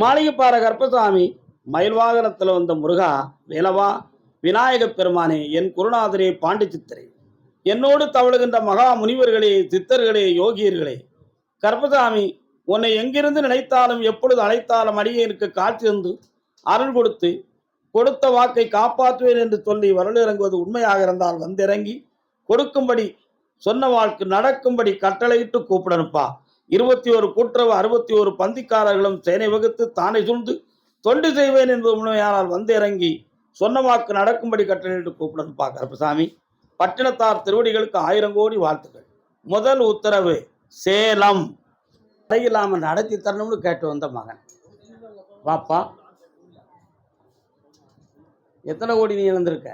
மாளிகைப்பாற கருப்பசாமி மயில் வாகனத்தில் வந்த முருகா வேலவா விநாயகப் பெருமானே என் குருநாதரே பாண்டி சித்தரே என்னோடு தவழுகின்ற மகா முனிவர்களே சித்தர்களே யோகியர்களே கருப்பசாமி உன்னை எங்கிருந்து நினைத்தாலும் எப்பொழுது அழைத்தாலும் அடியேனுக்கு காட்சி தந்து அருள் கொடுத்து கொடுத்த வாக்கை காப்பாற்றுவேன் என்று சொல்லி வருள் இறங்குவது உண்மையாக இருந்தால் வந்திறங்கி கொடுக்கும்படி சொன்ன வாழ்க்கு நடக்கும்படி கட்டளையிட்டு கூப்பிடனுப்பா 21 கூட்டுறவு 61 பந்திக்காரர்களும் சேனை வகுத்து தானே சூழ்ந்து தொண்டு செய்வேன் என்பது உண்மையானால் வந்து இறங்கி சொன்ன வாக்கு நடக்கும்படி கட்டளையிட்டு கூப்பிடனுப்பா கருப்பசாமி. பட்டினத்தார் திருவடிகளுக்கு 1000 கோடி வாழ்த்துக்கள். முதல் உத்தரவு சேலம் இல்லாம நடத்தி தரணும்னு கேட்டு வந்த மகன் வாப்பா. எத்தனை கோடி நீ இழந்திருக்க?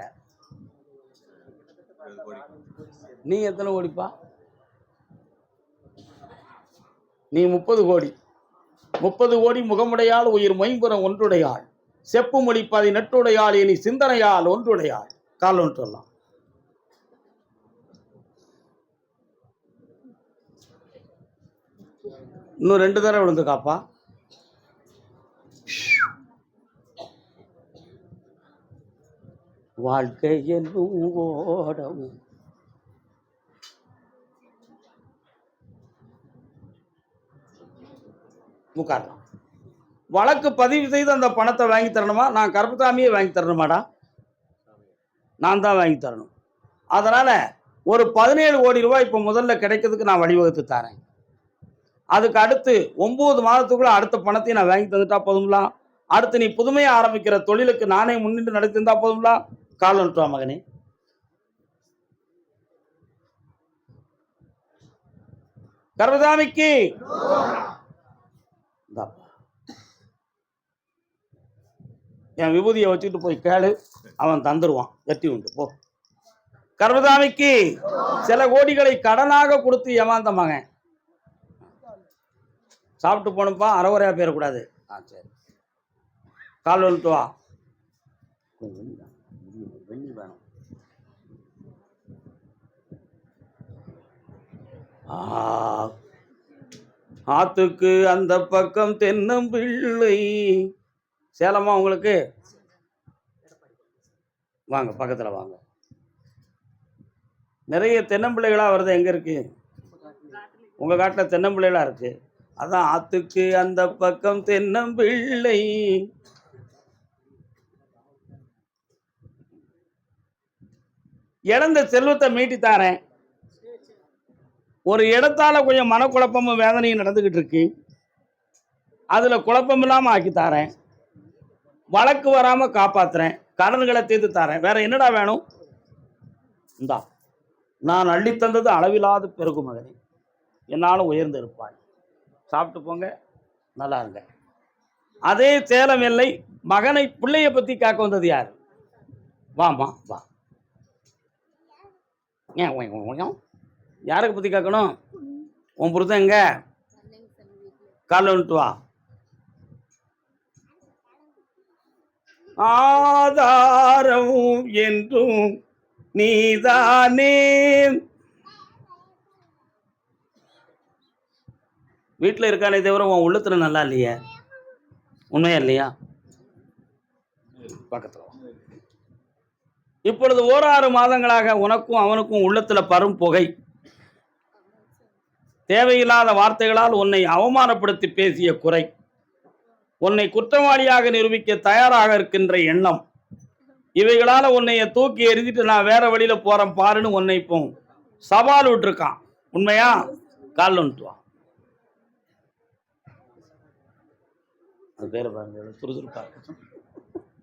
நீ எத்தனை கோடிப்பா? நீ 30 கோடி. 30 கோடி முகமுடையாள் உயிர் மொயம்புறம் ஒன்றுடையாள் செப்பு மொழிப்பதை நெட்டுடையாள் இனி சிந்தனையால் ஒன்றுடையாள் கால் ஒன்று சொல்லலாம். இன்னும் 2 தடவை விழுந்து காப்பா. வாழ்க்கை என்னும் ஓடவும் உட்காரலாம். வழக்கு பதிவு செய்து அந்த பணத்தை வாங்கி தரணுமா? நான் கருப்பசாமியே வாங்கி தரணுமாடா? நான் தான் வாங்கி தரணும். அதனால ஒரு 17 கோடி ரூபாய் இப்போ முதல்ல கிடைக்கிறதுக்கு நான் வழிவகுத்து தரேன். அதுக்கு அடுத்து 9 மாதத்துக்குள்ள அடுத்த பணத்தையும் நான் வாங்கி தந்துட்டா போதும்ல. அடுத்து நீ புதுமையை ஆரம்பிக்கிற தொழிலுக்கு நானே முன்னின்று நடத்தி தந்தா போதும்ல. கால் ஒன்றுவா மகனே. கருப்பசாமிக்கு என் விபூதியை வச்சுட்டு போய் கேளு, அவன் தந்துருவான். வெற்றி உண்டு போ. கருப்பசாமிக்கு சில கோடிகளை கடனாக கொடுத்து ஏமாந்த மகன் சாப்பிட்டு போனப்பா. அறகுறையா போயிடக்கூடாது. சரி, கால் வந்துட்டு வா. வெண்ணி வேணும். ஆத்துக்கு அந்த பக்கம் தென்னம்பிள்ளை. சேலமா உங்களுக்கு? வாங்க, பக்கத்துல வாங்க. நிறைய தென்னம்பிள்ளைகளா வருது. எங்க இருக்கு? உங்க காட்டுல தென்னம்பிள்ளைகளா இருக்கு. அதான் ஆத்துக்கு அந்த பக்கம் தென்னம்பிள்ளை. இழந்த செல்வத்தை மீட்டி தாரேன். ஒரு இடத்தால கொஞ்சம் மனக்குழப்பமும் வேதனையும் நடந்துகிட்டு இருக்கு. அதுல குழப்பம் இல்லாம ஆக்கி தாரேன். வழக்கு வராம காப்பாத்துறேன். கடன்களை தீர்த்து தாரேன். வேற என்னடா வேணும்? இந்தா, நான் அள்ளி தந்தது அளவில்லாத பெருகு மகனே, என்னாலும் உயர்ந்து இருப்பாய். சாப்பிட்டு போங்க, நல்லா இருங்க. அதே சேலம் எல்லை மகனை பிள்ளைய பத்தி காக்க வந்தது யாரு? வாமா வா. யாருக்கு பத்தி காக்கணும்? உன் புருஷன் எங்க? காலைல வந்துட்டு வா. ஆதாரம் என்றும் நீதானே. வீட்டில் இருக்கானே தவிர உன் உள்ளத்துல நல்லா இல்லையா? உண்மையா இல்லையா? பக்கத்துல. இப்பொழுது 6 மாதங்களாக உனக்கும் அவனுக்கும் உள்ளத்துல பரும் புகை. தேவையில்லாத வார்த்தைகளால் உன்னை அவமானப்படுத்தி பேசிய குறை, உன்னை குற்றவாளியாக நிரூபிக்க தயாராக இருக்கின்ற எண்ணம், இவைகளால உன்னைய தூக்கி எறிஞ்சிட்டு நான் வேற வழியில போறேன் பாருன்னு உன்னை இப்போ சவால் விட்டுருக்கான். உண்மையா? கால் வந்துட்டு வா. அது பேரை பாருங்க, சுறுசுறுப்பா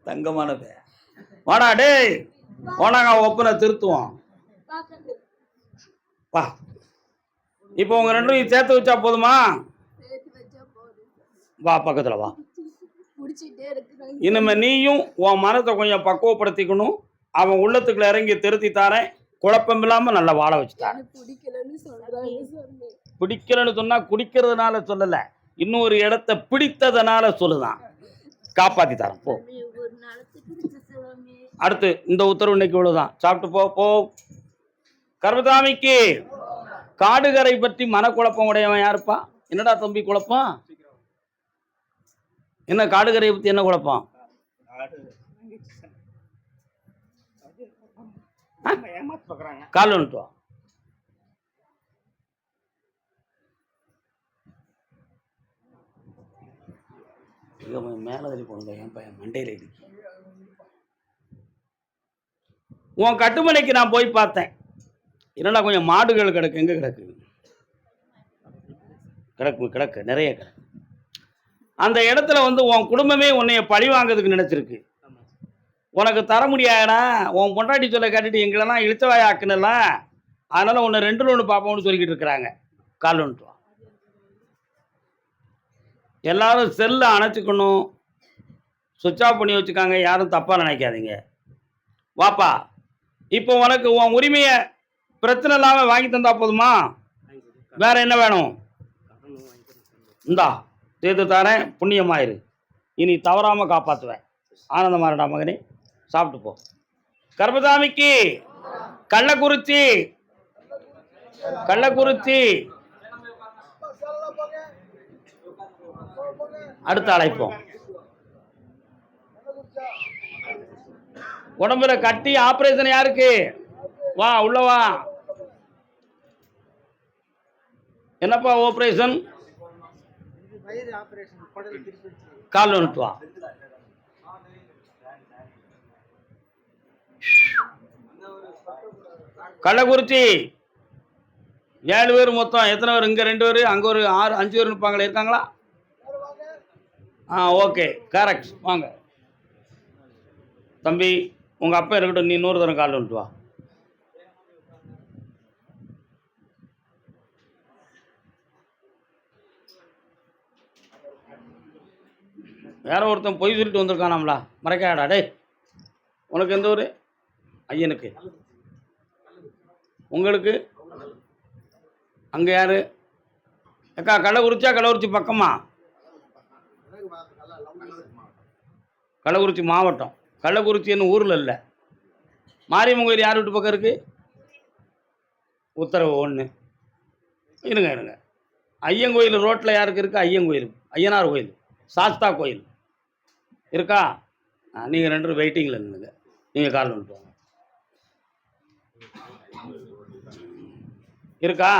தங்கமான பேர். வாடா டே, போனாங்க ஒப்பனை திருத்துவோம். வா. இப்போ உங்க 2 சேர்த்து வச்சா போதுமா? வா, பக்கத்துல வா. இனிமே நீயும் உன் மனத்தை கொஞ்சம் பக்குவப்படுத்திக்கணும். அவன் உள்ளத்துக்குள்ள இறங்கி திருத்தி தாரேன். குழப்பம் இல்லாம நல்லா வாழ வச்சு தாரேன். பிடிக்கலன்னு சொன்னா குடிக்கிறதுனால சொல்லல, இன்னொரு இடத்தை பிடித்ததுனால சொல்லுதான். காப்பாத்தி தரேன் போ. அடுத்து இந்த உத்தரவு இன்னைக்கு இவ்வளவுதான். சாப்பிட்டு போ போ. கருப்பசாமிக்கு காடுகரை பற்றி மனக்குழப்பம் உடையவன் யாருப்பா? என்னடா தம்பி குழப்பம்? என்ன காடுகரையை பற்றி என்ன குழப்பம்? கால் வந்துட்டு வா. மேலே தள்ளி போடுங்க. என் பையன் மண்டையில் இருக்கு. உன் கட்டுமனைக்கு நான் போய் பார்த்தேன். என்னடா கொஞ்சம் மாடுகள் கிடக்கு. எங்கே கிடக்கு? கிடக்கு நிறைய கிடக்கு. அந்த இடத்துல வந்து உன் குடும்பமே உன்னைய பழி வாங்கிறதுக்கு நினைச்சிருக்கு. உனக்கு தர முடியாதா? உன் பொண்டாட்டி சொல்ல கேட்டுட்டு எங்களெல்லாம் இழுத்தவாய் ஆக்குனல, அதனால உன்னை 2ல் 1 பார்ப்போம்னு சொல்லிக்கிட்டு இருக்கிறாங்க. கால் வந்துட்டு வா. எல்லாரும் செல்லை அணைச்சிக்கணும், சுவிட்ச் ஆஃப் பண்ணி வச்சுக்காங்க. யாரும் தப்பாக நினைக்காதீங்க. வாப்பா, இப்போ உனக்கு உன் உரிமையை பிரச்சனை இல்லாமல் வாங்கி தந்தா போதுமா? வேற என்ன வேணும்? இந்தா சேர்த்து தரேன், புண்ணியமாயிரு. இனி தவறாமல் காப்பாற்றுவேன். ஆனந்தமாரடா மகனே, சாப்பிட்டு போ. கர்மசாமிக்கு கள்ளக்குறிச்சி அடுத்த அழைப்போம். உடம்புல கட்டி ஆபரேஷன் யாருக்கு? வா உள்ள வா. என்னப்பா ஆபரேஷன்? கால் வந்துட்டு வா. கள்ளக்குறிச்சி 7 பேர் மொத்தம். எத்தனை பேர்? இங்கே 2 பேர், அங்கே ஒரு 6 5 பேர் இருப்பாங்களே, இருக்காங்களா? Okay, correct. வாங்க தம்பி, உங்கள் அப்பா இருக்கட்டும். நீ 100 தரம் கால் வந்துட்டு வா. வேற ஒருத்தன் பொய் சொல்லிட்டு வந்திருக்கானாம்லா, மறைக்காடா. டே, உனக்கு எந்த ஊர்? ஐயனுக்கு. உங்களுக்கு அங்கே யாரு? அக்கா கள்ளக்குறிச்சி பக்கமா? கள்ளக்குறிச்சி மாவட்டம். கள்ளக்குறிச்சின்னு ஊரில் இல்லை. மாரியம்மன் கோயில் யார் வீட்டு பக்கம் இருக்குது? உத்தரவு 1. இருங்க. ஐயங்கோயில் ரோட்டில் யாருக்கு இருக்குது? ஐயங்கோயில், ஐயனார் கோயில், சாஸ்தா கோயில் இருக்கா? நீங்கள் 2 வெயிட்டிங்கில் இருந்துங்க. நீங்கள் கால் வந்துட்டு வாங்க. இருக்கா?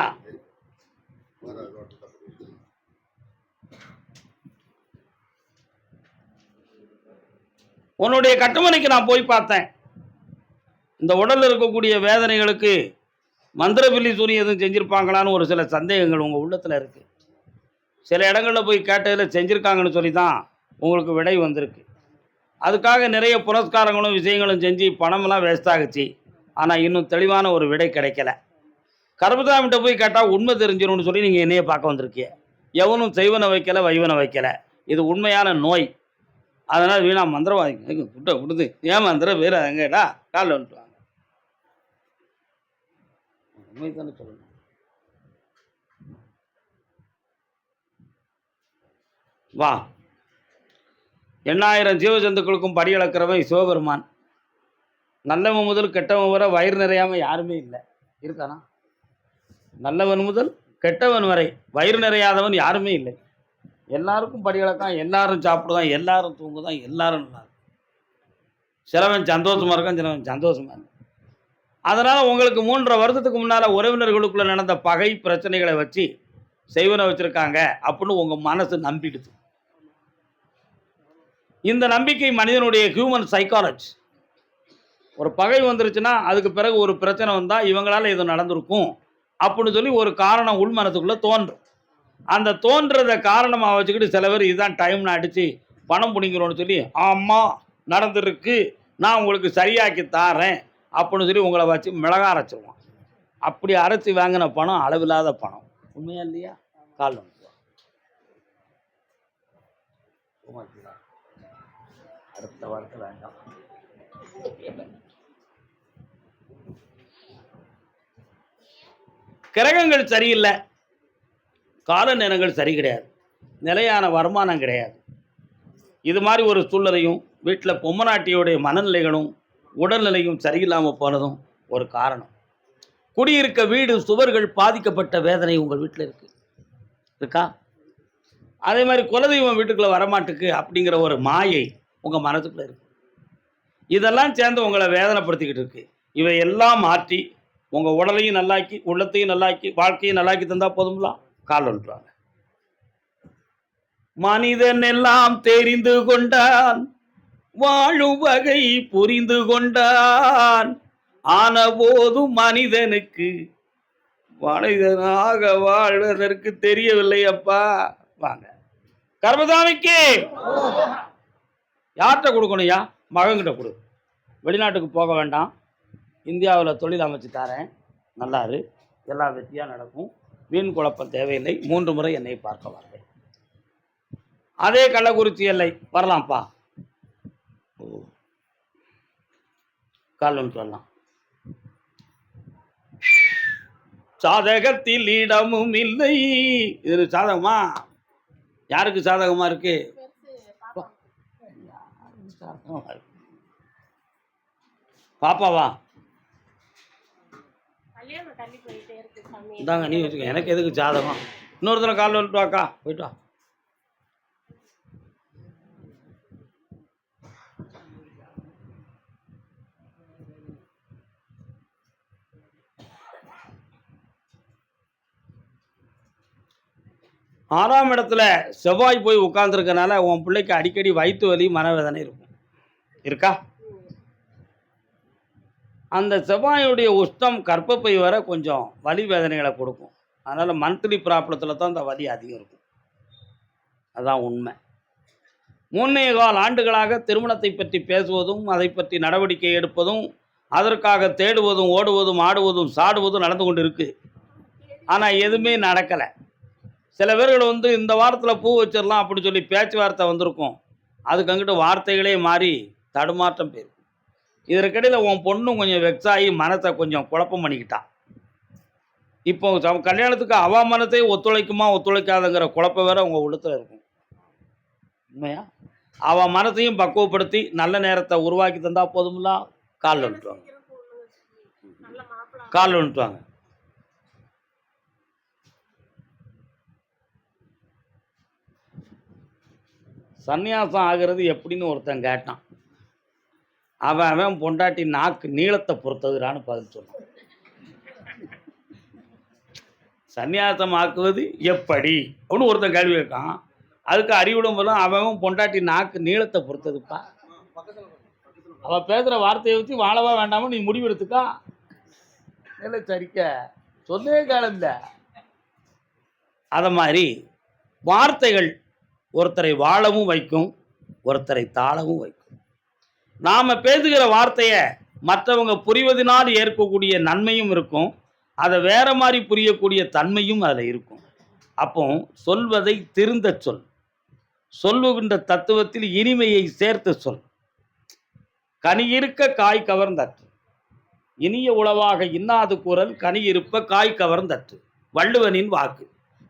உன்னுடைய கட்டுமனைக்கு நான் போய் பார்த்தேன். இந்த உடலில் இருக்கக்கூடிய வேதனைகளுக்கு மந்திரபில்லி சூனி எதுவும் செஞ்சுருப்பாங்களான்னு ஒரு சில சந்தேகங்கள் உங்கள் உள்ளத்தில் இருக்குது. சில இடங்களில் போய் கேட்டதில் செஞ்சுருக்காங்கன்னு சொல்லி தான் உங்களுக்கு விடை வந்திருக்கு. அதுக்காக நிறைய புரஸ்காரங்களும் விஷயங்களும் செஞ்சு பணமெல்லாம் வேஸ்ட் ஆகுச்சு. ஆனால் இன்னும் தெளிவான ஒரு விடை கிடைக்கல. கர்மசாமிகிட்ட போய் கேட்டால் உண்மை தெரிஞ்சிடும்னு சொல்லி நீங்கள் என்னையே பார்க்க வந்திருக்கீங்க. எவனும் செய்வனை வைக்கலை, வைவனை வைக்கலை. இது உண்மையான நோய். அதனால் வீணா மந்திரவாதி விட்ட விடுது. ஏன் மந்திரம் வேறு எங்கடா? காலில் வந்துட்டு வாங்க. உண்மை தானே சொல்லணும். வா. 8000 ஜீவஜந்துக்களுக்கும் படி அளக்கிறவன் சிவபெருமான். நல்லவன் முதல் கெட்டவன் வரை வயிறு நிறையாமல் யாருமே இல்லை. இருக்கானா? நல்லவன் முதல் கெட்டவன் வரை வயிறு நிறையாதவன் யாருமே இல்லை. எல்லாருக்கும் படி அளக்கான், எல்லாரும் சாப்பிடுதான், எல்லாரும் தூங்குதான், எல்லாரும் நல்லா இருக்கும். சிலவன் சந்தோஷமாக இருக்கான், சிலவன் சந்தோஷமாக இல்லை. அதனால் உங்களுக்கு 3.5 வருஷத்துக்கு முன்னால் உறவினர்களுக்குள்ளே நடந்த பகை பிரச்சனைகளை வச்சு செய்வனை வச்சுருக்காங்க அப்படின்னு உங்கள் மனசு நம்பிடுது. இந்த நம்பிக்கை மனிதனுடைய ஹியூமன் சைக்காலஜி. ஒரு பகை வந்துருச்சுன்னா அதுக்கு பிறகு ஒரு பிரச்சனை வந்தால் இவங்களால் இது நடந்திருக்கும் அப்படின்னு சொல்லி ஒரு காரணம் உள் மனத்துக்குள்ளே தோன்றும். அந்த தோன்றதை காரணமாக வச்சுக்கிட்டு சில பேர் இதுதான் டைம்னு அடித்து பணம் பிடிங்கிறோன்னு சொல்லி, ஆமாம் நடந்துருக்கு, நான் உங்களுக்கு சரியாக்கி தாரேன் அப்படின்னு சொல்லி உங்களை வச்சு மிளகா அரைச்சிருவான். அப்படி அரைச்சி வாங்கின பணம் அளவில்லாத பணம். உண்மையா இல்லையா? கால் அடுத்த வார்த்தை வேண்டாம். கிரகங்கள் சரியில்லை, கால நேரங்கள் சரி கிடையாது, நிலையான வருமானம் கிடையாது. இது மாதிரி ஒரு சூழ்நிலையும் வீட்டில் பொம்மநாட்டியோடைய மனநிலைகளும் உடல்நிலையும் சரியில்லாமல் போனதும் ஒரு காரணம். குடியிருக்க வீடு சுவர்கள் பாதிக்கப்பட்ட வேதனை உங்கள் வீட்டில் இருக்கா? அதே மாதிரி குலதெய்வம் வீட்டுக்குள்ளே வரமாட்டுக்கு அப்படிங்கிற ஒரு மாயை உங்கள் மனசுக்குள்ளே இருக்கு. இதெல்லாம் சேர்ந்து உங்களை வேதனைப்படுத்திக்கிட்டு இருக்கு. இவை எல்லாம் மாற்றி உங்கள் உடலையும் நல்லாக்கி, உள்ளத்தையும் நல்லாக்கி, வாழ்க்கையும் நல்லாக்கி தந்தால் போதும்லாம். கால் வந்துடுவாங்க. மனிதன் எல்லாம் தெரிந்து கொண்டான், வாழும் வகை புரிந்து கொண்டான், ஆன போதும் மனிதனுக்கு மனிதனாக வாழ்வதற்கு தெரியவில்லை அப்பா. வாங்க கர்மசாமிக்கு யார்கிட்ட கொடுக்கணும்யா? மகன்கிட்ட கொடு. வெளிநாட்டுக்கு போக வேண்டாம், இந்தியாவில் தொழில் அமைச்சு தரேன், நல்லாரு, எல்லாம் வெற்றியாக நடக்கும், வீண் குழப்பம் தேவையில்லை, 3 முறை என்னை பார்க்க வரலை. அதே கள்ளக்குறிச்சி எல்லை வரலாம்ப்பா. கால் ஒன்று வரலாம். சாதகத்தில் இடமும் இல்லை. இது சாதகமா? யாருக்கு சாதகமா இருக்கு? பாப்பாவா? இந்தாங்க நீ வச்சுக்க. எனக்கு எதுக்கு ஜாதகம்? இன்னொரு தடவை கால் வந்துட்டு வாக்கா, போயிட்டு வா. ஆறாம் இடத்துல செவ்வாய் போய் உட்கார்ந்துருக்கனால உன் பிள்ளைக்கு அடிக்கடி வயிற்று வலி, மனவேதனை இருக்கும். இருக்கா? அந்த செவ்வாயுடைய உஷ்ணம் கர்ப்பப்பை வர கொஞ்சம் வலி வேதனைகளை கொடுக்கும். அதனால் மந்த்லி ப்ராப்ளத்தில் தான் அந்த வலி அதிகம் இருக்கும். அதுதான் உண்மை. 3.25 ஆண்டுகளாக திருமணத்தை பற்றி பேசுவதும், அதை பற்றி நடவடிக்கை எடுப்பதும், அதற்காக தேடுவதும், ஓடுவதும், ஆடுவதும், சாடுவதும் நடந்து கொண்டு இருக்கு. ஆனால் எதுவுமே நடக்கலை. சில பேர்கள் இந்த வாரத்தில் பூ வச்சிடலாம் அப்படின்னு சொல்லி பேச்சுவார்த்தை வந்திருக்கும். அதுக்கு அங்கிட்டு வார்த்தைகளே மாறி தடுமாற்றம் போயிருக்கும். இதற்கிடையில் உன் பொண்ணும் கொஞ்சம் வெக்ஸாகி மனத்தை கொஞ்சம் குழப்பம் பண்ணிக்கிட்டான். இப்போ கல்யாணத்துக்கு அவ மனத்தை ஒத்துழைக்குமா ஒத்துழைக்காதுங்கிற குழப்பம் வேற உங்கள் உள்ளத்தில் இருக்கும். உண்மையா? அவன் மனத்தையும் பக்குவப்படுத்தி நல்ல நேரத்தை உருவாக்கி தந்தா போதும்ல. கால் வந்துட்டுவாங்க, கால் வந்துட்டுவாங்க. சந்நியாசம் ஆகிறது எப்படின்னு ஒருத்தன் கேட்டான். அவன் பொண்டாட்டி நாக்கு நீளத்தை பொறுத்ததுறான்னு பதில் சொன்னான். சந்நியாசம் ஆக்குவது எப்படி அப்படின்னு ஒருத்தன் கேள்வி கேட்கான். அதுக்கு அறிவுடும் போதும் அவன் பொண்டாட்டி நாக்கு நீளத்தை பொறுத்ததுப்பா. அவன் பேசுகிற வார்த்தையை வச்சு வாழவா வேண்டாம நீ முடிவெடுத்துக்கா. இல்லை சரிக்க சொன்னே காலந்த. அதை மாதிரி வார்த்தைகள் ஒருத்தரை வாழவும் வைக்கும், ஒருத்தரை தாழவும் வைக்கும். நாம் பேசுகிற வார்த்தையை மற்றவங்க புரிவதனால் ஏற்கக்கூடிய நன்மையும் இருக்கும், அதை வேற மாதிரி புரியக்கூடிய தன்மையும் அதில் இருக்கும். அப்போ சொல்வதை திருந்த சொல், சொல்லுகின்ற தத்துவத்தில் இனிமையை சேர்த்து சொல். கனி இருக்க காய் கவர்ந்தற்று, இனிய உளவாக இன்னாது குரல் கனி இருப்ப காய் கவர்ந்தற்று, வள்ளுவனின் வாக்கு.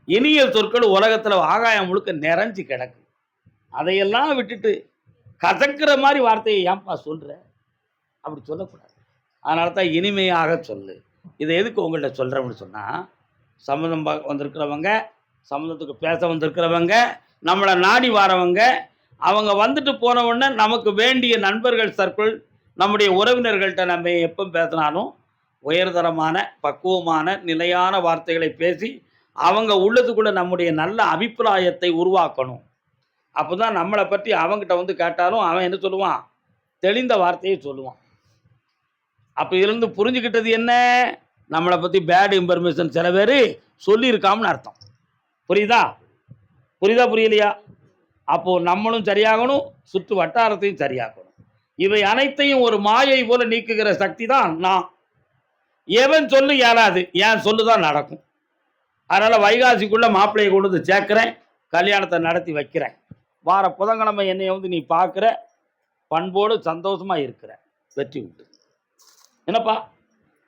இனிய சொற்கள் உலகத்தில் ஆகாயம் முழுக்க நிறைஞ்சி கிடக்கு. அதையெல்லாம் விட்டுட்டு கசக்கிற மாதிரி வார்த்தையை ஏன்பா சொல்கிற? அப்படி சொல்லக்கூடாது. அதனால தான் இனிமையாக சொல்லு. இதை எதுக்கு உங்கள்கிட்ட சொல்கிறேன்னு சொன்னால், சம்மந்தம் வந்திருக்கிறவங்க, சம்மந்தத்துக்கு பேச வந்திருக்கிறவங்க, நம்மளை நாடி வாரவங்க, அவங்க வந்துட்டு போன உடனே நமக்கு வேண்டிய நண்பர்கள் சர்க்கிள், நம்முடைய உறவினர்கள்ட்ட நம்ம எப்போ பேசினாலும் உயர்தரமான பக்குவமான நிலையான வார்த்தைகளை பேசி அவங்க உள்ளதுக்குள்ளே நம்முடைய நல்ல அபிப்பிராயத்தை உருவாக்கணும். அப்போ தான் நம்மளை பற்றி அவங்ககிட்ட கேட்டாலும் அவன் என்ன சொல்லுவான்? தெளிந்த வார்த்தையை சொல்லுவான். அப்போ இருந்து புரிஞ்சுக்கிட்டது என்ன? நம்மளை பற்றி பேட் இன்ஃபர்மேஷன் சில பேர் சொல்லியிருக்காமன்னு அர்த்தம். புரியுதா? புரியலையா? அப்போது நம்மளும் சரியாகணும், சுற்று வட்டாரத்தையும் சரியாக்கணும். இவை அனைத்தையும் ஒரு மாயை போல நீக்குகிற சக்தி தான் நான். எவன் சொல்லு ஏறாது, ஏன் சொல்லுதான் நடக்கும். அதனால் வைகாசிக்குள்ளே மாப்பிள்ளையை கொண்டு வந்து சேர்க்குறேன், கல்யாணத்தை நடத்தி வைக்கிறேன். வார புதன்கிழமை என்னை நீ பார்க்குற, பண்போடு சந்தோஷமாக இருக்கிற, வெற்றி உண்டு. என்னப்பா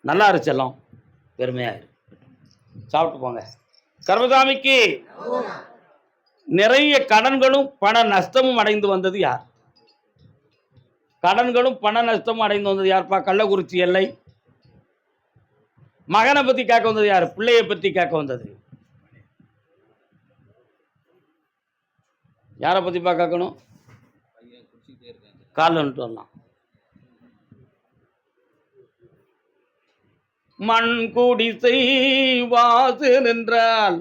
நல்லா இருச்செல்லாம், பெருமையாக இருக்கு. சாப்பிட்டு போங்க. கர்மசாமிக்கு நிறைய கடன்களும் பண நஷ்டமும் அடைந்து வந்தது யார்? கடன்களும் பண நஷ்டமும் அடைந்து வந்தது யார்ப்பா? கள்ளக்குறிச்சி எல்லை. மகனை பற்றி கேட்க வந்தது யார்? பிள்ளையை பற்றி கேட்க வந்தது. யாரை பற்றிப்பா கேட்கணும்? காலில் வந்துட்டு வரலாம். மண் குடிசை வாசு நின்றால்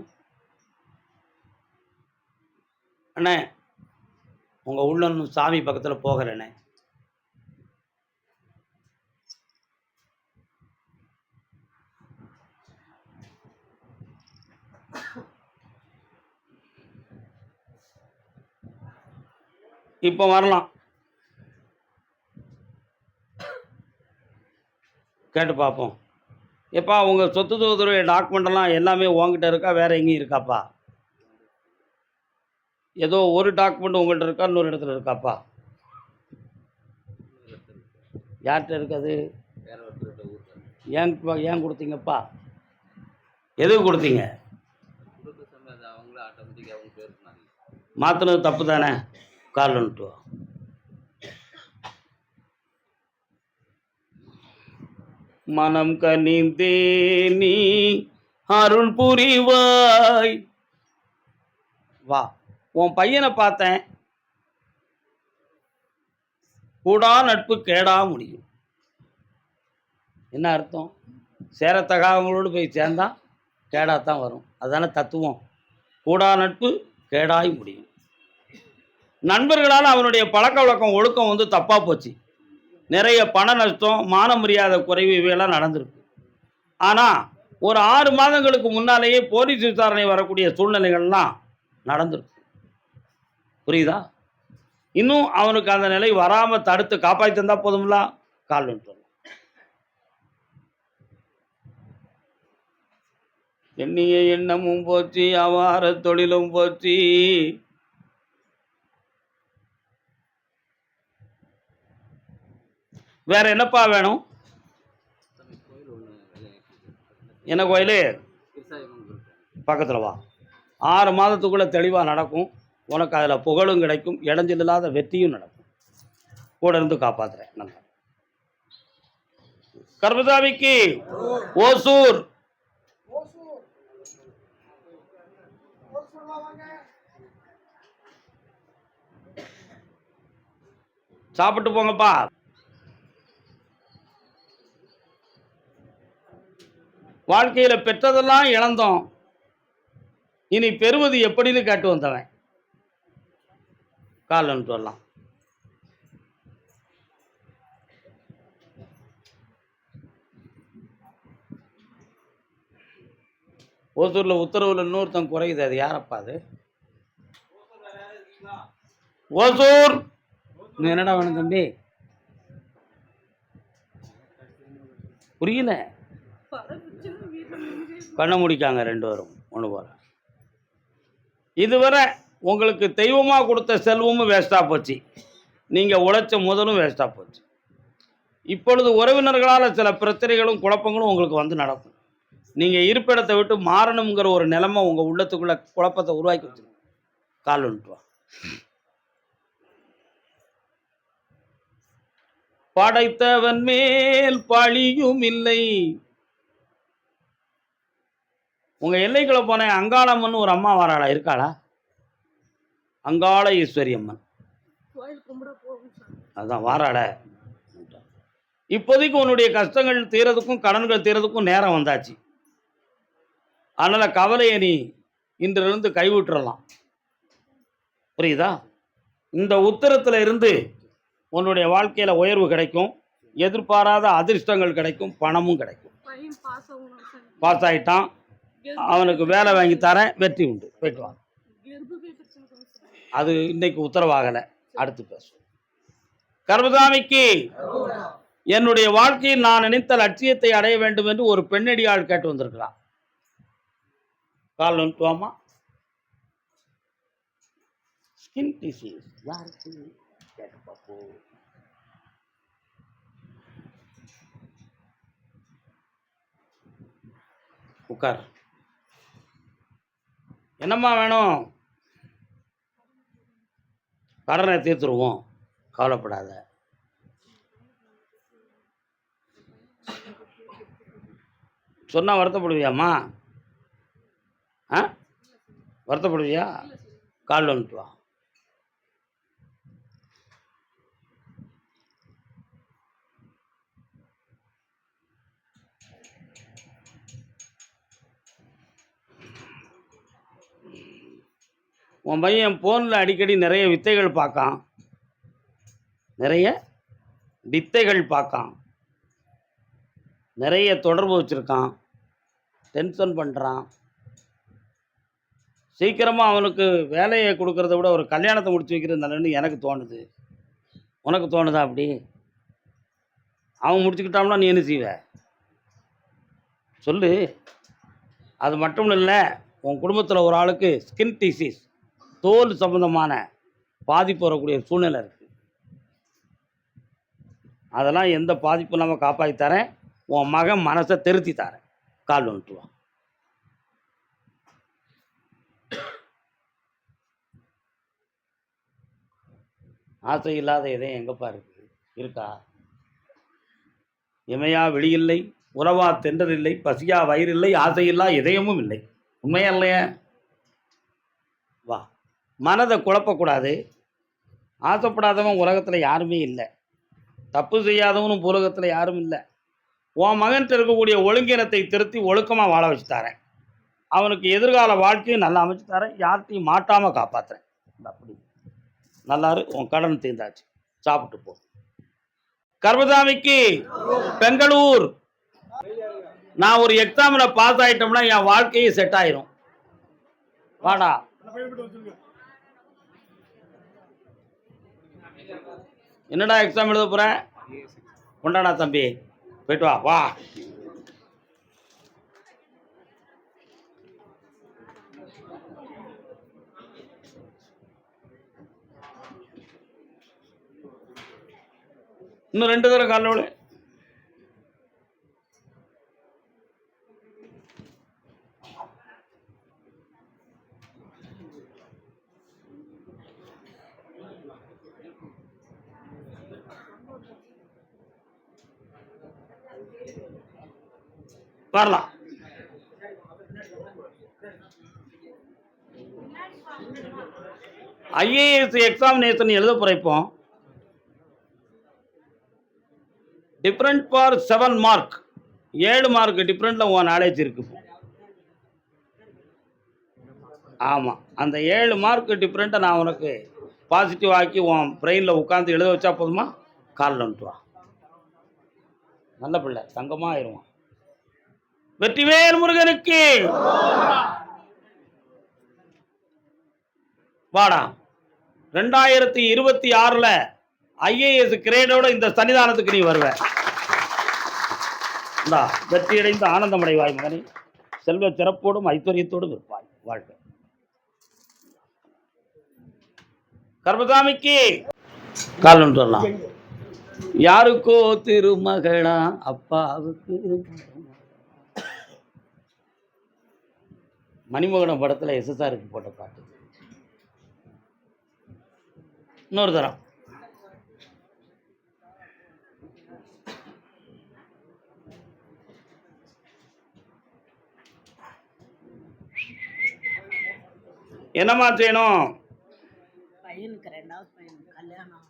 அண்ணே உங்கள் உள்ள சாமி பக்கத்தில் போகிறேண்ணே. இப்போ வரலாம், கேட்டு பார்ப்போம். எப்பா உங்கள் சொத்து தொகுதியுடைய டாக்குமெண்டெல்லாம் எல்லாமே உங்ககிட்ட இருக்கா, வேறு எங்கேயும் இருக்காப்பா? ஏதோ ஒரு டாக்குமெண்ட் உங்கள்கிட்ட இருக்கா, இன்னொரு இடத்துல இருக்காப்பா? யார்கிட்ட இருக்காது? ஏன் கொடுத்தீங்கப்பா? எதுக்கு கொடுத்தீங்க? மாற்றினது தப்பு தானே? கால் வந்துட்டு மனம் கனிந்தே நீ அருள் புரிவாய். வா, உன் பையனை பார்த்தேன். கூடா நட்பு கேடா முடியும். என்ன அர்த்தம்? சேரத்தகாதவங்களோடு போய் சேர்ந்தா கேடாத்தான் வரும். அதுதானே தத்துவம். கூடா நட்பு கேடாய் முடியும். நண்பர்களால் அவனுடைய பழக்க வழக்கம் ஒழுக்கம் தப்பாக போச்சு. நிறைய பண நஷ்டம், மான மரியாதை குறைவு இவையெல்லாம் நடந்திருக்கு. ஆனால் ஒரு 6 மாதங்களுக்கு முன்னாலேயே போலீஸ் விசாரணை வரக்கூடிய சூழ்நிலைகள்லாம் நடந்திருக்கு. புரியுதா? இன்னும் அவனுக்கு அந்த நிலை வராமல் தடுத்து காப்பாற்றி தந்தா போதும்ல. கால் வந்துட்டு எண்ணிய எண்ணமும் போச்சு, அவார தொழிலும் போச்சு. வேற என்னப்பா வேணும்? என்ன கோயில்? பக்கத்தில் வா. 6 மாதத்துக்குள்ளே தெளிவாக நடக்கும். உனக்கு அதில் புகழும் கிடைக்கும், இடைஞ்சல் இல்லாத வெற்றியும் நடக்கும். கூட இருந்து காப்பாற்றுறேன். நல்லா கர்மசாமிக்கு ஓசூர் சாப்பிட்டு போங்கப்பா. வாழ்க்கையில் பெற்றதெல்லாம் இழந்தோம், இனி பெறுவது எப்படின்னு கேட்டு வந்தவன். கால் வந்துட்டு வரலாம். ஓசூரில் உத்தரவில் இன்னொருத்தன் குறையுது. அது யாரப்பா? அது ஓசூர். என்னடா வேணும் தம்பி? புரியல. கண்ண முடிக்காங்க 2 பேரும் ஒன்று போல. இதுவரை உங்களுக்கு தெய்வமாக கொடுத்த செல்வமும் வேஸ்ட்டாக போச்சு, நீங்கள் உழைச்ச முதலும் வேஸ்ட்டாக போச்சு. இப்பொழுது உறவினர்களால் சில பிரச்சனைகளும் குழப்பங்களும் உங்களுக்கு நடக்கும். நீங்கள் இருப்பிடத்தை விட்டு மாறணுங்கிற ஒரு நிலைமை உங்கள் உள்ளத்துக்குள்ள குழப்பத்தை உருவாக்கி வச்சுருங்க. கால் வந்துட்டு வா. படைத்தவன் மேல் பழியும் இல்லை. உங்க எல்லைக்குள்ள போன அங்காளம்மன் ஒரு அம்மா வராளா? இருக்காளா? அங்காள ஈஸ்வரி அம்மன். அதான் வாராட. இப்போதைக்கு உன்னுடைய கஷ்டங்கள் தீரதுக்கும் கடன்கள் தீரதுக்கும் நேரம் வந்தாச்சு. அதனால கவலையை நீ இன்றிலிருந்து கைவிட்டுறலாம். புரியுதா? இந்த உத்தரத்துல இருந்து உன்னுடைய வாழ்க்கையில உயர்வு கிடைக்கும், எதிர்பாராத அதிர்ஷ்டங்கள் கிடைக்கும், பணமும் கிடைக்கும். பாஸ் ஆயிட்டான், அவனுக்கு வேலை வாங்கி தரேன், வெற்றி உண்டு, போயிட்டு வாங்க. அது இன்னைக்கு உத்தரவாகலை, அடுத்து பேசுவோம். கர்மசாமிக்கு என்னுடைய வாழ்க்கையில் நான் நினைத்த லட்சியத்தை அடைய வேண்டும் என்று ஒரு பெண்ணடியாள் கேட்டு வந்திருக்கிறான். கால் வந்துட்டுவாமா. ஸ்கின் டிசீஸ் யாருக்கு கேட்டு பார்ப்போம். உட்கார். என்னம்மா வேணும்? கடனை தீர்த்துருவோம், கவலைப்படாத. சொன்னால் வருத்தப்படுவியாம்மா? வருத்தப்படுவியா? கால் வந்துட்டு வா. உன் பையன் ஃபோனில் அடிக்கடி நிறைய வித்தைகள் பார்க்கான், நிறைய வித்தைகள் பார்க்கான், நிறைய தொடர்பு வச்சுருக்கான், டென்ஷன் பண்ணுறான். சீக்கிரமாக அவனுக்கு வேலையை கொடுக்கறத விட ஒரு கல்யாணத்தை முடிச்சு வைக்கிறது நல்லதுன்னு எனக்கு தோணுது. உனக்கு தோணுதா அப்படி? அவன் முடிச்சுக்கிட்டான்னா நீ என்ன செய்வ சொல்லு. அது மட்டும் இல்லை, உன் குடும்பத்தில் ஒரு ஆளுக்கு ஸ்கின் டிசீஸ், தோல் சம்பந்தமான பாதிப்பு வரக்கூடிய சூழ்நிலை இருக்குது. அதெல்லாம் எந்த பாதிப்பும் இல்லாமல் காப்பாற்றி தரேன். உன் மகன் மனசை திருத்தி தரேன். கால் வந்துட்டு வா. ஆசை இல்லாத இதயம் எங்கப்பா இருக்குது? இருக்கா? இமையா வெளியில்லை, உறவா தென்றல் இல்லை, பசியா வயிறில்லை, ஆசையில்லா இதயமும் இல்லை. உண்மையா இல்லையா? வா. மனதை குழப்பக்கூடாது. ஆசைப்படாதவன் உலகத்தில் யாருமே இல்லை. தப்பு செய்யாதவனும் உலகத்தில் யாரும் இல்லை. உன் மகன்கிட்ட இருக்கக்கூடிய ஒழுங்கினத்தை திருத்தி ஒழுக்கமாக வாழ வச்சு தரேன். அவனுக்கு எதிர்கால வாழ்க்கையும் நல்லா அமைச்சு தரேன். யார்கிட்டையும் மாட்டாமல் காப்பாற்றுறேன். அப்படி நல்லாரு. உன் கடன் தீர்ந்தாச்சு. சாப்பிட்டு போ. கர்மசாமிக்கு பெங்களூர். நான் ஒரு எக்ஸாமில் பாஸ் ஆகிட்டோம்னா என் வாழ்க்கையே செட் ஆயிரும். வாடா. என்னடா எக்ஸாம் எழுத போற? கொண்டாடா தம்பி, போயிட்டு வா. வா. இன்னும் 2 தடவை காலைல வரலாம். ஐஏஎஸ் எக்ஸாமினேஷன் எழுத போகிறப்போம் டிஃப்ரெண்ட் ஃபார் 7 மார்க், 7 மார்க் டிஃப்ரெண்ட்டில் உன் நாலேஜ் இருக்கு. ஆமாம், அந்த 7 மார்க் டிஃப்ரெண்ட்டை நான் உனக்கு பாசிட்டிவ் ஆக்கி உன் பிரெயினில் உட்காந்து எழுத வச்சா போதுமா? காலில் வந்துட்டு வா. நல்ல பிள்ளை, தங்கமாக ஆயிடுவான். வெற்றிவேல் முருகனுக்கு வாடா. 2026 ஐஏஎஸ் கிரேடோட இந்த சன்னிதானத்துக்கு நீ வருவ. வெற்றியடைந்த ஆனந்தமடைவாய் மகனே. செல்வ சிறப்போடும் ஐஸ்வர்யத்தோடும் இருப்பாய். வாழ்க. கர்மசாமிக்கு கால் ஒன்று வரலாம். யாருக்கோ திருமகளா அப்பாவுக்கு. மணிமகனம் படத்தில் எஸ்எஸ்ஆருக்கு போட்ட பாட்டு. இன்னொரு தரம். என்னம்மா செய்யணும்? பையனுக்கு 2வது பையனுக்கு கல்யாணம்.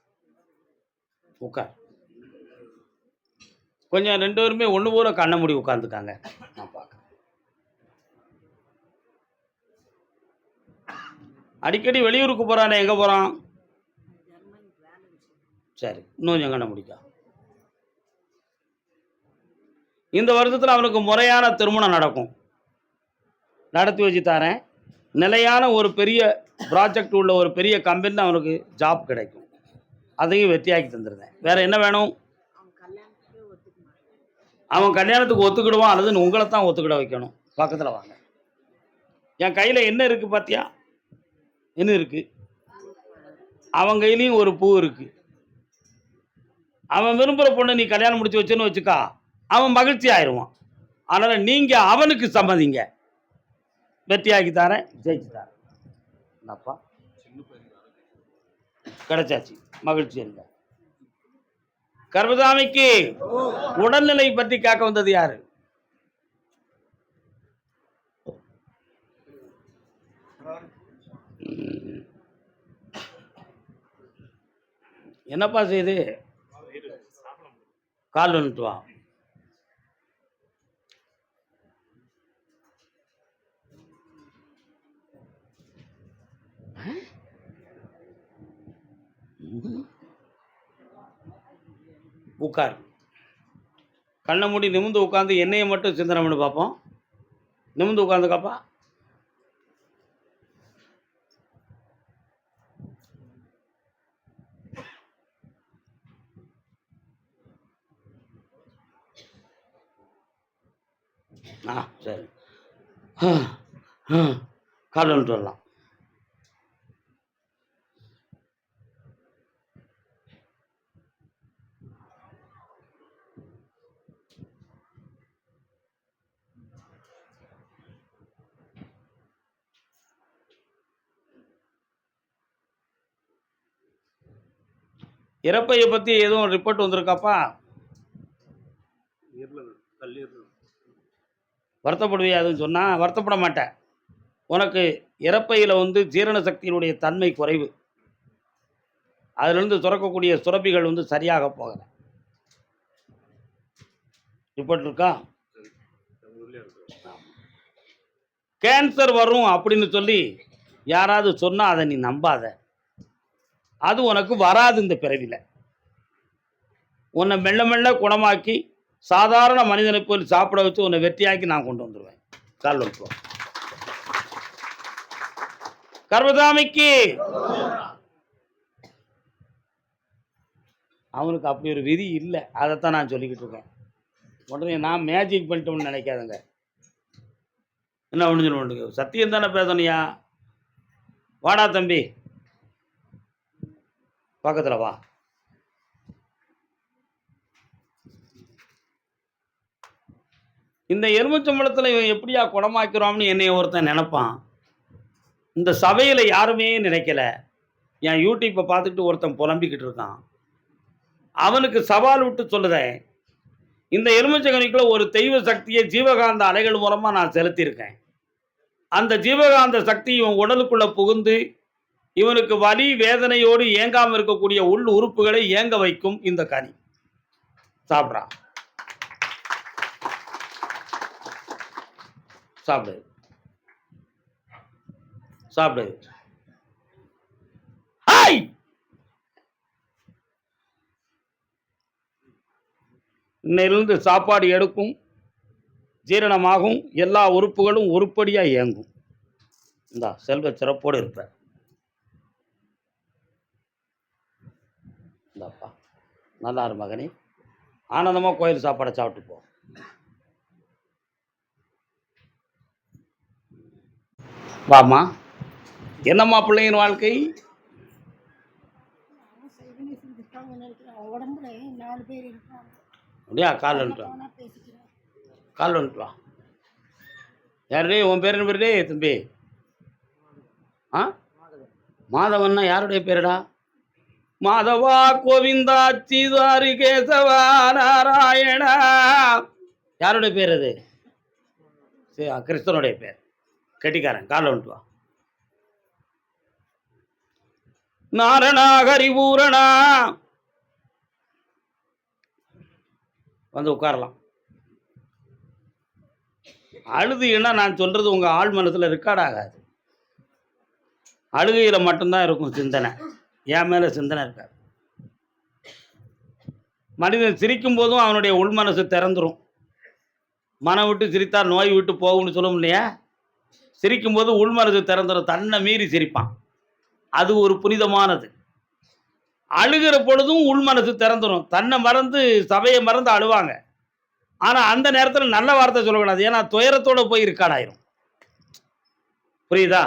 உட்கார். கொஞ்சம் 2 பேருமே ஒன்று போல கண்ண மூடி உட்காந்துக்காங்க. நான் பார்க்குறேன். அடிக்கடி வெளியூருக்கு போகிறானே, எங்கே போகிறான்? சரி, இன்னும் கொஞ்சம் கண்ண முடிக்கா. இந்த வருஷத்தில் அவனுக்கு முறையான திருமணம் நடக்கும். நடத்தி வச்சு தரேன். நிலையான ஒரு பெரிய ப்ராஜெக்ட் உள்ள ஒரு பெரிய கம்பெனியில் அவனுக்கு ஜாப் கிடைக்கும். அதையும் வெற்றியாக்கி தந்துடுறேன். வேறு என்ன வேணும்? அவன் கல்யாணத்துக்கு ஒத்துக்கிடுவான், அல்லது உங்களை தான் ஒத்துக்கிட வைக்கணும். பக்கத்தில் வாங்க. என் கையில் என்ன இருக்குது பார்த்தியா? என்ன இருக்குது? அவன் கையிலையும் ஒரு பூ இருக்குது. அவன் விரும்புகிற பொண்ணை நீ கல்யாணம் முடிச்சு வச்சுன்னு வச்சுக்கா, அவன் மகிழ்ச்சி ஆயிடுவான். அதனால் நீங்கள் அவனுக்கு சம்மதிங்க. வெற்றியாக்கி தரேன், ஜெயிச்சு தரேன். என்னப்பா கிடைச்சாச்சு, மகிழ்ச்சி இருங்க. கர்மசாமிக்கு உடல்நிலை பற்றி கேட்க வந்தது யாரு? என்னப்பா செய்து? கால் வந்துட்டு வா. உட்கார். கண்ணை மூடி நிமிர்ந்து உட்காந்து என்னையை மட்டும் சிந்தனை பண்ணி பார்ப்போம். நிமிர்ந்து உட்காந்துக்காப்பா. சரி. கால் வந்துட்டு வரலாம். இறப்பையை பற்றி எதுவும் ரிப்போர்ட் வந்திருக்காப்பா? வருத்தப்படுவியா? அதுன்னு சொன்னால் வருத்தப்பட மாட்டேன். உனக்கு இறப்பையில் ஜீரண சக்தியினுடைய தன்மை குறைவு. அதிலிருந்து சுரக்கக்கூடிய சுரப்பிகள் சரியாக போகலை. ரிப்போர்ட் இருக்கா? கேன்சர் வரும் அப்படின்னு சொல்லி யாராவது சொன்னால் அதை நீ நம்பாத. அது உனக்கு வராது. இந்த பிறவியில் உன்னை மெல்ல மெல்ல குணமாக்கி சாதாரண மனிதனை போய் சாப்பிட வச்சு உன்னை வெற்றியாக்கி நான் கொண்டு வந்துடுவேன். கால் வந்துடுவோம். கர்மசாமிக்கு அவனுக்கு அப்படி ஒரு விதி இல்லை. அதைத்தான் நான் சொல்லிக்கிட்டு இருக்கேன். உடனே நான் மேஜிக் பண்ணிட்டோம்னு நினைக்காதுங்க. என்ன ஒன்று சத்தியம் தானே பேசணுயா. வாடா தம்பி, பக்கத்தில் வா. இந்த எலுமிச்சம்பழத்தில் இவன் எப்படியா குணமாக்கிறோம்னு என்னை ஒருத்தன் நினைப்பான். இந்த சபையில் யாருமே நினைக்கல. என் யூடியூப்பை பார்த்துட்டு ஒருத்தன் புலம்பிக்கிட்டு இருக்கான். அவனுக்கு சவால் விட்டு சொல்லுதேன், இந்த எலுமிச்சங்கனிக்குள்ள ஒரு தெய்வ சக்தியை ஜீவகாந்த அலைகள் மூலமாக நான் செலுத்தியிருக்கேன். அந்த ஜீவகாந்த சக்தி இவன் உடலுக்குள்ளே புகுந்து இவனுக்கு வலி வேதனையோடு ஏங்காமல் இருக்கக்கூடிய உள் உறுப்புகளை ஏங்க வைக்கும். இந்த கனி சாப்பிட்றான். சாப்பிடு சாப்பிடு. இன்னிலிருந்து சாப்பாடு எடுக்கும், ஜீரணமாகும், எல்லா உறுப்புகளும் உருப்படியாக இயங்கும். இந்த செல்வ சிறப்போடு இருப்ப. இந்தாப்பா, நல்லா இரு மகனே. ஆனந்தமாக கோயில் சாப்பாடை சாப்பிட்டு போ. வாமா. என்னம்மா பிள்ளைங்க வாழ்க்கை? அப்படியா? கால் வந்துட்டு வா. கால் வந்துட்டு வா. யாருடே உன் பேர்? என்ன பேருடே தம்பி? மாதவன்னா யாருடைய பேருடா? மாதவா கோவிந்தா சீதாரி கேசவா நாராயணா. யாருடைய பேர் அது? கிருஷ்ணனுடைய பேர். கெட்டிக்காரன். காலில் வந்துட்டு வா. நாரணா ஹரிபூரணா. வந்து உட்காரலாம். அழுதுன்னா நான் சொல்றது உங்க ஆள் மனசுல ரெக்கார்ட் ஆகாது. அழுகையில் மட்டும்தான் இருக்கும் சிந்தனை. என் மேலே சிந்தனை இருக்காது. மனிதன் சிரிக்கும் போதும் அவனுடைய உள் மனசு திறந்துடும். மனம் விட்டு சிரித்தால் நோய் விட்டு போகும்னு சொல்லும் இல்லையா? சிரிக்கும்போது உள் மனசு திறந்துடும். தன்னை மீறி சிரிப்பான். அது ஒரு புனிதமானது. அழுகிற பொழுதும் உள் மனசு திறந்துடும். தன்னை மறந்து சபையை மறந்து அழுவாங்க. ஆனால் அந்த நேரத்தில் நல்ல வார்த்தை சொல்லக்கூடாது. ஏன்னா துயரத்தோடு போய் இருக்காடாயிரும். புரியுதா?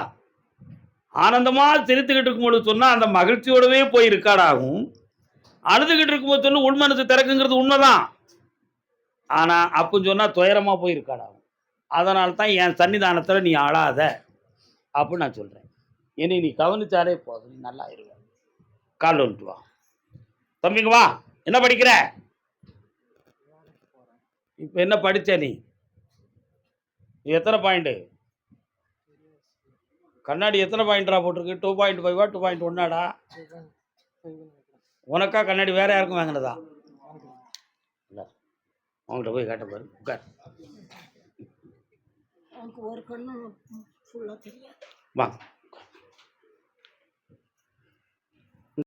ஆனந்தமாக சிரித்துக்கிட்டு இருக்கும்போது சொன்னால் அந்த மகிழ்ச்சியோடவே போய் இருக்காடாகும். அழுதுகிட்டு இருக்கும்போது சொல்லி உள் மனசு திறக்குங்கிறது உண்மைதான். ஆனால் அப்போ சொன்னால் துயரமாக போய் இருக்காடாகும். அதனால தான் என் சன்னிதானத்தில் நீ அழாத அப்படின்னு நான் சொல்கிறேன். என்னை நீ கவனிச்சாலே போதும், நீ நல்லா இருவ. கால் வந்துட்டு வா. தம்பிங்க வா. என்ன படிக்கிற? இப்போ என்ன படித்த நீ? எத்தனை பாயிண்ட்டு? கண்ணாடி எத்தனை பாயிண்ட்ரா போட்டிருக்கு? 2.5 2.1 உனக்கா கண்ணாடி வேற யாருக்கும் வாங்கினதா? இல்லை, அவங்கள்ட்ட போய் கேட்ட பாரு. உட்கார். ஒரு கண்ணு ஃபுல்லாக தெரியாது. வாங்க.